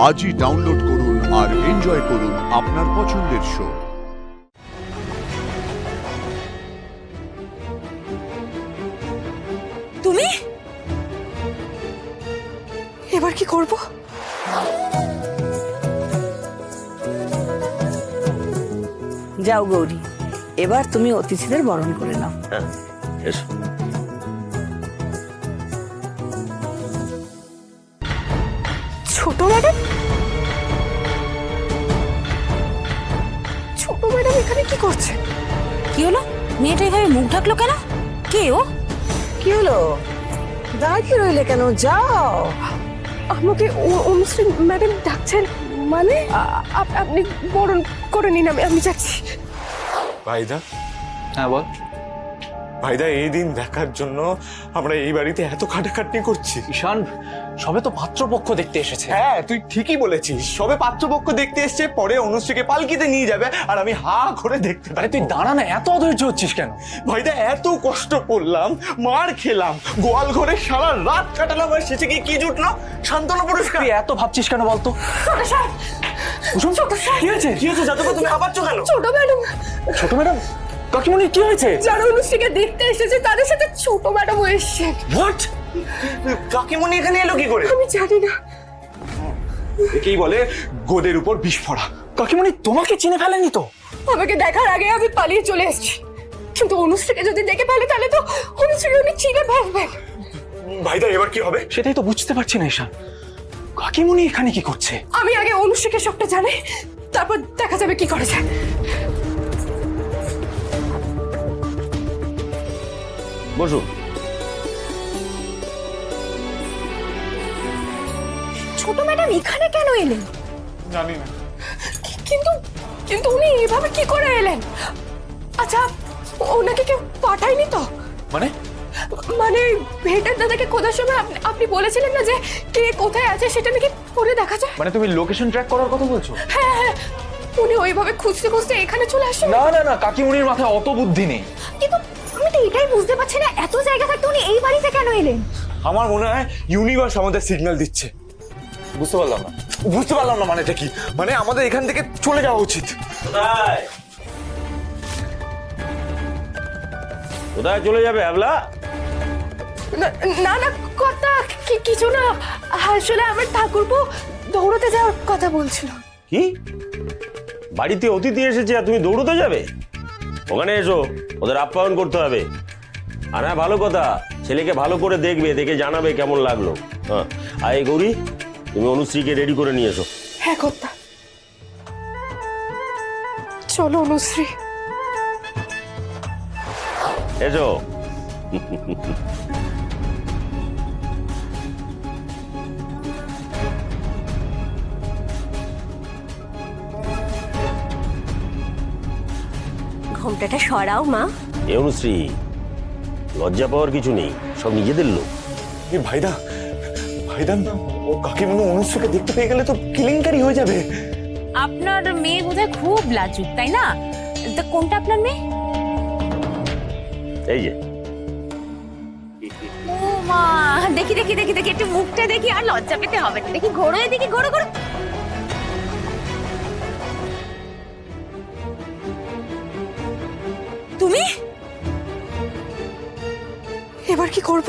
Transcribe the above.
আজই ডাউনলোড করুন আর এনজয় করুন আপনার পছন্দের শো। তুমি এবার কি করব? যাও গৌরী, এবার তুমি অতিথিদের বরণ করে নাও। হ্যাঁ, এসো। ছোট ম্যাডাম, ছোট ম্যাডাম এখানে কি করছে? কি হলো? মেয়েটা এভাবে মুখ ঢাকলো কেন? কে ও? কি হলো, দাঁড়িয়ে রইলে কেন? যাও। আমাকে অনুশ্রী ম্যাডাম ডাকছেন। মানে আপনি বরণ করে নিন, আমি যাচ্ছি। ভাইদা, হ্যাঁ বল। ভাইদা, এই দিন দেখার জন্য আমরা এই বাড়িতে এত খাটাখাটনি করছি। ঈশান, সবে তো পাত্রপক্ষ দেখতে এসেছে। হ্যাঁ, তুই ঠিকই বলেছিস, সবে পাত্রপক্ষ দেখতে এসছে, পরে অনুশ্রীকে পালকিতে নিয়ে যাবে আর আমি হা করে দেখতে আরে পারি। তুই দাঁড়া না, এত অধৈর্য হচ্ছিস কেন? ভাইদা, এত কষ্ট করলাম, মার খেলাম, গোয়াল ঘরে সারা রাত কাটালাম, আর শেষে কি জুটলো? সান্ত্বনা পুরস্কার। তুই এত ভাবছিস কেন বলতো? কুসুম, কি হয়েছে? কি হচ্ছে যাদব, তুমি আবার কেন? ছোট ম্যাডাম, ছোট ম্যাডাম, কাকিমণি কি হয়েছে? যারা অনুশ্রীকে দেখতে এসেছে তাদের সাথে ছোট ম্যাডামও এসছে। হোয়াট? কাকিমণি এখানে এলো কি করে? আমি জানি না। একেই বলে গোদের উপর বিস্ফোরা। কাকিমণি তোমাকে চিনে ফেলেনি তো? আমাকে দেখার আগে আমি পালিয়ে চলে এসেছি, কিন্তু অনুশ্রীকে যদি দেখে ফেলে তাহলে তো অনুশ্রী উনি চিনে ফেলবেন। ভাইদা, এবার কি হবে? সেটাই তো বুঝতে পারছি না ঈশান, কাকিমণি এখানে কি করছে? আমি আগে অনুশ্রীকে সবটা জানি, তারপর দেখা যাবে কি করা যায়। বসুন। ছোট ম্যাডাম এখানে কেন এলেন? জানি না। কিন্তু কিন্তু উনি এভাবে কি করে এলেন? আচ্ছা, ওনাকে কেউ পাঠায়নি তো? মানে মানে ভেটার দাদাকে খোঁজার সময় আপনি বলেছিলেন না যে কে কোথায় আছে সেটা নাকি ফোনে দেখা যায়? মানে তুমি লোকেশন ট্র্যাক করার কথা বলছো? হ্যাঁ হ্যাঁ, উনি ওইভাবে খুঁজতে খুঁজতে এখানে চলে আসেন। না না না, কাকিমণির মাথায় অত বুদ্ধি নেই। কিন্তু আমি তো এটাই বুঝতে পারছি না, এত জায়গা থাকতে উনি এই বাড়িতে কেন এলেন? আমার মনে হয় ইউনিভার্স আমাদের সিগন্যাল দিচ্ছে। বুঝতে পারলাম না। বুঝতে পারলাম না মানেটা কি? মানে আমাদের এখান থেকে চলে যাওয়া উচিত। কোথায় কোথায় চলে যাবে আবলা? না না কথা কিছু না, আসলে আমার ঠাকুরপো দৌড়তে যাওয়ার কথা বলছিল। কি, বাড়িতে অতিথি এসেছে আর তুমি দৌড়তে যাবে? ওখানে এসো, ওদের আপ্যায়ন করতে হবে। আর হ্যাঁ, ভালো কথা, ছেলেকে ভালো করে দেখবে, দেখে জানাবে কেমন লাগলো। হ্যাঁ, আর এই গৌরী, তুমি অনুশ্রীকে রেডি করে নিয়ে এসো। হ্যাঁ কথা, চলো অনুশ্রী। এসো। ঘোমটাটা সরাও মা। এ অনুশ্রী, লজ্জা পাওয়ার কিছু নেই, সব নিজেদের লোক। ভাইদা, ভাইদা, ও কাকিমণি অনুশ্রীকে দেখতে পেয়ে গেলে তো কেলেঙ্কারি হয়ে যাবে। আপনার মেয়ে বোধহয় খুব লাজুক, তাই না? তা কোনটা আপনার মেয়ে? এই যে। ও মা, দেখি দেখি দেখি দেখি, একটু মুখটা দেখি, আর লজ্জা পেতে হবে না। দেখি, ঘোরো এদিকে, ঘোরো ঘোরো। তুমি এবার কি করব?